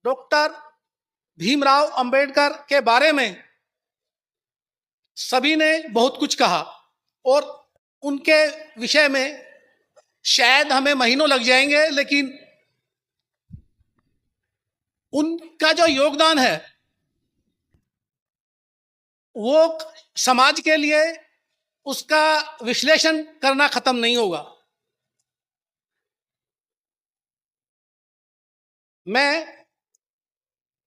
Doctor Bhimrao Ambedkar के बारे में सभी ने बहुत कुछ कहा और उनके विषय में शायद हमें महीनों लग जाएंगे, लेकिन उनका जो योगदान है वो समाज के लिए उसका विश्लेषण करना खत्म नहीं होगा। मैं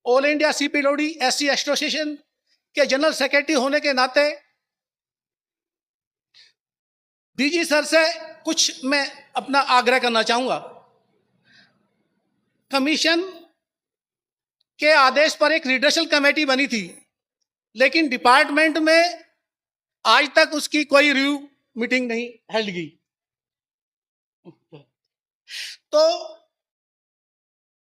all India CPWD SC association के जनरल सेक्रेटरी होने के नाते डीजी सर से कुछ मैं अपना आग्रह करना चाहूंगा। कमीशन के आदेश पर एक रिडर्सल कमेटी बनी थी, लेकिन डिपार्टमेंट में आज तक उसकी कोई रिव्यू मीटिंग नहीं हेल्ड गई। तो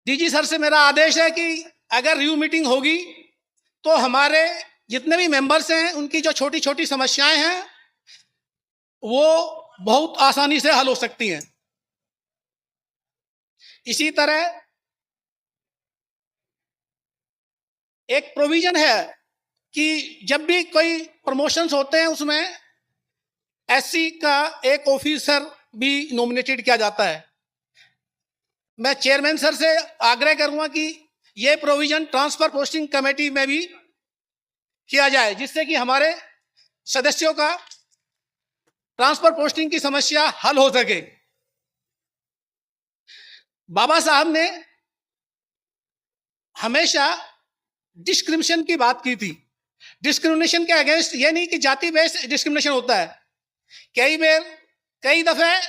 डीजी सर से मेरा आदेश है कि अगर रिव्यू मीटिंग होगी तो हमारे जितने भी मेंबर्स हैं उनकी जो छोटी छोटी समस्याएं हैं वो बहुत आसानी से हल हो सकती हैं। इसी तरह एक प्रोविजन है कि जब भी कोई प्रमोशंस होते हैं उसमें एससी का एक ऑफिसर भी नॉमिनेटेड किया जाता है। मैं चेयरमैन सर से आग्रह करूंगा कि यह प्रोविजन ट्रांसफर पोस्टिंग कमेटी में भी किया जाए, जिससे कि हमारे सदस्यों का ट्रांसफर पोस्टिंग की समस्या हल हो सके। बाबा साहब ने हमेशा डिस्क्रिमिनेशन की बात की थी। डिस्क्रिमिनेशन के अगेंस्ट ये नहीं कि जाति बेस्ड डिस्क्रिमिनेशन होता है, कई दफे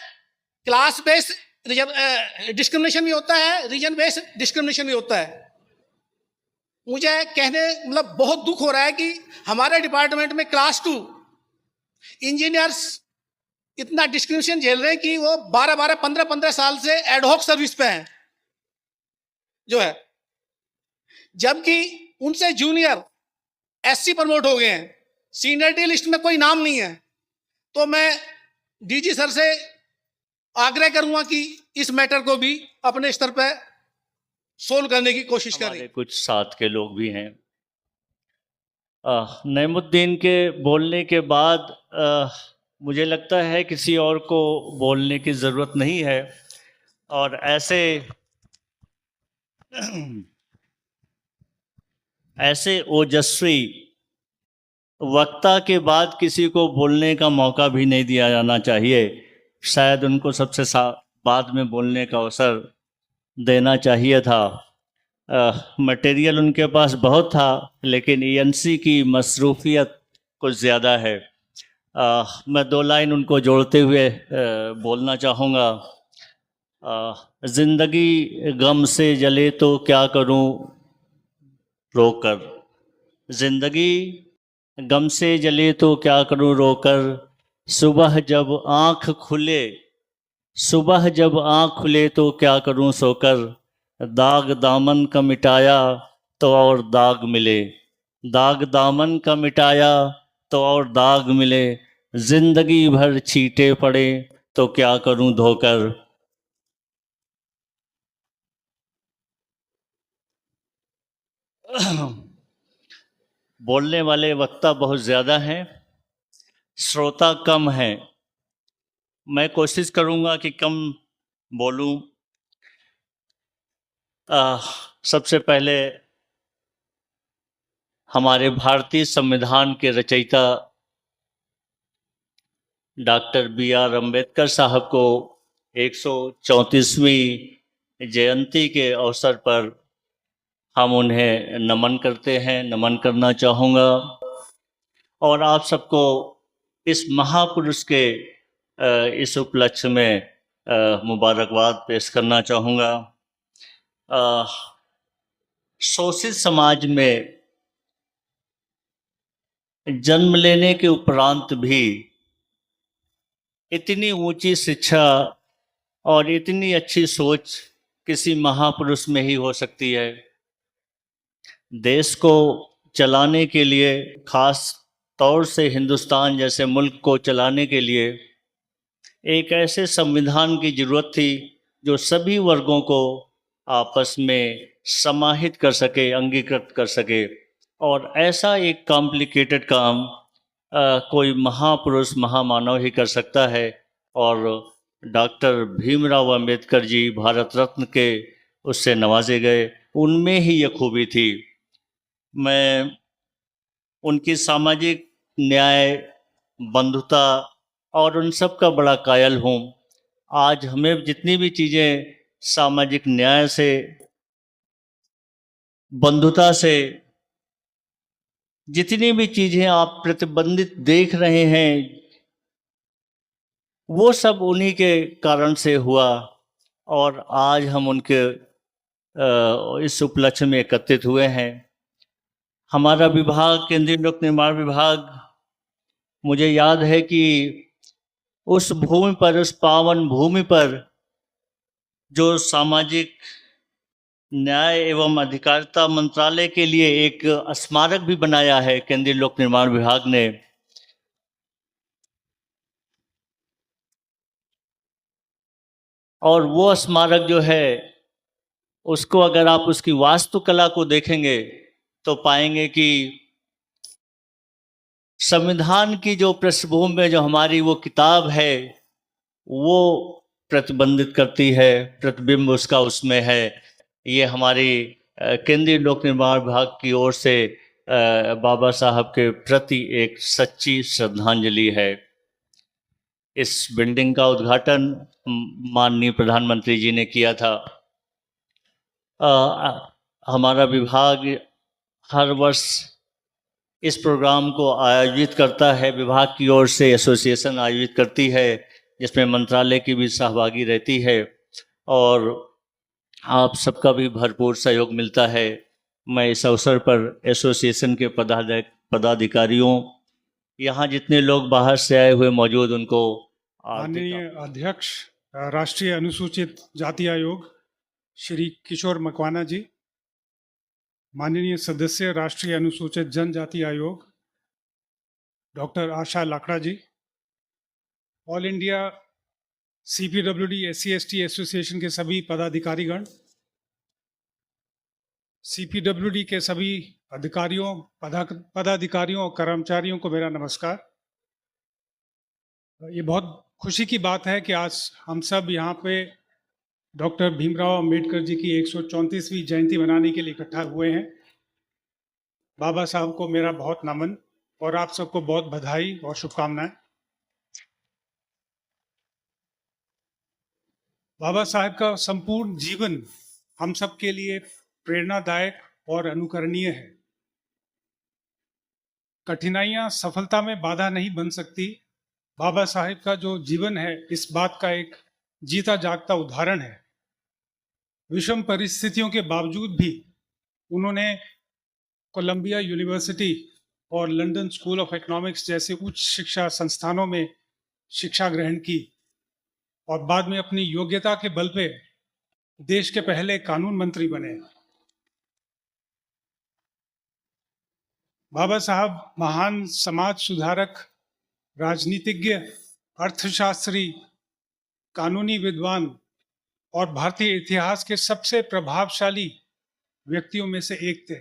क्लास बेस्ड डिस्क्रिमिनेशन भी होता है, रीजन बेस्ड डिस्क्रिमिनेशन भी होता है। मुझे कहने मतलब बहुत दुख हो रहा है कि हमारे डिपार्टमेंट में क्लास 2 इंजीनियर्स इतना डिस्क्रिमिनेशन झेल रहे हैं कि वो 12-12, 15-15 साल से एडहॉक सर्विस पे हैं जो है, जबकि उनसे जूनियर एससी प्रमोट हो गए हैं, सीनियरिटी लिस्ट में कोई नाम नहीं है। तो मैं डीजी सर से आग्रह करूंगा कि इस मैटर को भी अपने स्तर पर सोल्व करने की कोशिश करें। कुछ साथ के लोग भी हैं। नईमुद्दीन के बोलने के बाद मुझे लगता है किसी और को बोलने की ज़रूरत नहीं है, और ऐसे ओजस्वी वक्ता के बाद किसी को बोलने का मौका भी नहीं दिया जाना चाहिए। शायद उनको सबसे बाद में बोलने का अवसर देना चाहिए था। मटेरियल उनके पास बहुत था, लेकिन ईएनसी की मसरूफियत कुछ ज़्यादा है। मैं 2 लाइन उनको जोड़ते हुए बोलना चाहूँगा। ज़िंदगी गम से जले तो क्या करूँ रोकर, ज़िंदगी गम से जले तो क्या करूँ रोकर, सुबह जब आँख खुले तो क्या करूँ सोकर, दाग दामन का मिटाया तो और दाग मिले, दाग दामन का मिटाया तो और दाग मिले, जिंदगी भर छींटे पड़े तो क्या करूं धोकर। बोलने वाले वक्ता बहुत ज़्यादा हैं, श्रोता कम हैं। मैं कोशिश करूंगा कि कम बोलूं। सबसे पहले हमारे भारतीय संविधान के रचयिता डॉक्टर BR अम्बेडकर साहब को 134वीं जयंती के अवसर पर हम उन्हें नमन करते हैं, नमन करना चाहूँगा। और आप सबको इस महापुरुष के इस उपलक्ष्य में मुबारकबाद पेश करना चाहूँगा। शोषित समाज में जन्म लेने के उपरांत भी इतनी ऊंची शिक्षा और इतनी अच्छी सोच किसी महापुरुष में ही हो सकती है। देश को चलाने के लिए, खास तौर से हिंदुस्तान जैसे मुल्क को चलाने के लिए एक ऐसे संविधान की ज़रूरत थी जो सभी वर्गों को आपस में समाहित कर सके, अंगीकृत कर सके। और ऐसा एक कॉम्प्लिकेटेड काम कोई महापुरुष, महामानव ही कर सकता है। और डॉक्टर भीमराव अंबेडकर जी भारत रत्न के उससे नवाजे गए, उनमें ही ये खूबी थी। मैं उनकी सामाजिक न्याय, बंधुता और उन सब का बड़ा कायल हूँ। आज हमें जितनी भी चीज़ें सामाजिक न्याय से, बंधुता से, जितनी भी चीज़ें आप प्रतिबंधित देख रहे हैं, वो सब उन्हीं के कारण से हुआ। और आज हम उनके इस उपलक्ष्य में एकत्रित हुए हैं। हमारा विभाग, केंद्रीय लोक निर्माण विभाग, मुझे याद है कि उस भूमि पर, उस पावन भूमि पर जो सामाजिक न्याय एवं अधिकारिता मंत्रालय के लिए एक स्मारक भी बनाया है केंद्रीय लोक निर्माण विभाग ने। और वो स्मारक जो है, उसको अगर आप उसकी वास्तुकला को देखेंगे तो पाएंगे कि संविधान की जो पृष्ठभूमि में जो हमारी वो किताब है, वो प्रतिबंधित करती है, प्रतिबिंब उसका उसमें है। ये हमारी केंद्रीय लोक निर्माण विभाग की ओर से बाबा साहब के प्रति एक सच्ची श्रद्धांजलि है। इस बिल्डिंग का उद्घाटन माननीय प्रधानमंत्री जी ने किया था। हमारा विभाग हर वर्ष इस प्रोग्राम को आयोजित करता है। विभाग की ओर से एसोसिएशन आयोजित करती है, जिसमें मंत्रालय की भी सहभागी रहती है और आप सबका भी भरपूर सहयोग मिलता है। मैं इस अवसर पर एसोसिएशन के पदाधिकारियों, यहाँ जितने लोग बाहर से आए हुए मौजूद, उनको माननीय अध्यक्ष राष्ट्रीय अनुसूचित जाति आयोग श्री किशोर मकवाना जी, माननीय सदस्य राष्ट्रीय अनुसूचित जनजाति आयोग doctor Asha Lakra ji, all India CPWD SC/ST association के सभी पदाधिकारीगण, CPWD के सभी अधिकारियों, पदाधिकारियों और कर्मचारियों को मेरा नमस्कार। ये बहुत खुशी की बात है कि आज हम सब यहाँ पे डॉक्टर भीमराव अंबेडकर जी की 134वीं जयंती मनाने के लिए इकट्ठा हुए हैं। बाबा साहब को मेरा बहुत नमन और आप सबको बहुत बधाई और शुभकामनाएं। बाबा साहब का संपूर्ण जीवन हम सब के लिए प्रेरणादायक और अनुकरणीय है। कठिनाइयां सफलता में बाधा नहीं बन सकती। बाबा साहब का जो जीवन है, इस बात का एक जीता जागता उदाहरण है। विषम परिस्थितियों के बावजूद भी उन्होंने कोलंबिया यूनिवर्सिटी और लंदन स्कूल ऑफ इकोनॉमिक्स जैसे उच्च शिक्षा संस्थानों में शिक्षा ग्रहण की और बाद में अपनी योग्यता के बल पे देश के पहले कानून मंत्री बने। बाबा साहब महान समाज सुधारक, राजनीतिज्ञ, अर्थशास्त्री, कानूनी विद्वान और भारतीय इतिहास के सबसे प्रभावशाली व्यक्तियों में से एक थे।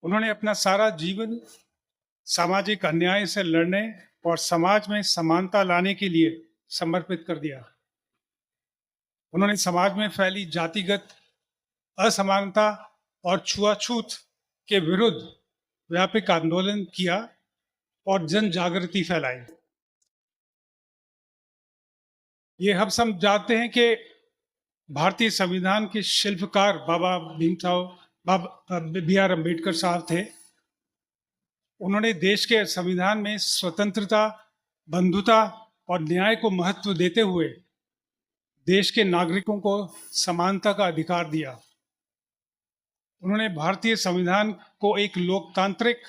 उन्होंने अपना सारा जीवन सामाजिक अन्याय से लड़ने और समाज में समानता लाने के लिए समर्पित कर दिया। उन्होंने समाज में फैली जातिगत असमानता और छुआछूत के विरुद्ध व्यापक आंदोलन किया और जन जागृति फैलाई। ये हम सब जानते हैं कि भारतीय संविधान के शिल्पकार बाबा BR अम्बेडकर साहब थे। उन्होंने देश के संविधान में स्वतंत्रता, बंधुता और न्याय को महत्व देते हुए देश के नागरिकों को समानता का अधिकार दिया। उन्होंने भारतीय संविधान को एक लोकतांत्रिक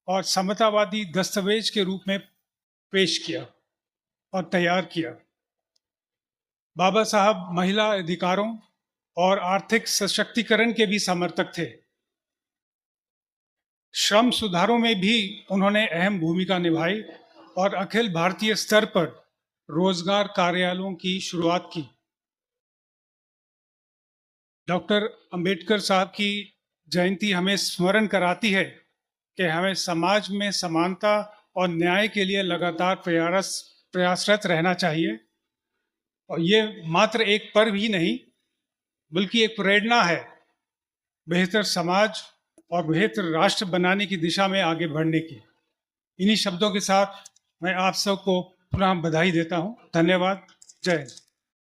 और समतावादी दस्तावेज के रूप में पेश किया और तैयार किया। बाबा साहब महिला अधिकारों और आर्थिक सशक्तिकरण के भी समर्थक थे। श्रम सुधारों में भी उन्होंने अहम भूमिका निभाई और अखिल भारतीय स्तर पर रोजगार कार्यालयों की शुरुआत की। डॉक्टर अंबेडकर साहब की जयंती हमें स्मरण कराती है कि हमें समाज में समानता और न्याय के लिए लगातार प्रयासरत रहना चाहिए। और ये मात्र एक पर्व ही नहीं बल्कि एक प्रेरणा है बेहतर समाज और बेहतर राष्ट्र बनाने की दिशा में आगे बढ़ने की। इन्हीं शब्दों के साथ मैं आप सबको पुनः बधाई देता हूँ। धन्यवाद। जय हिंद।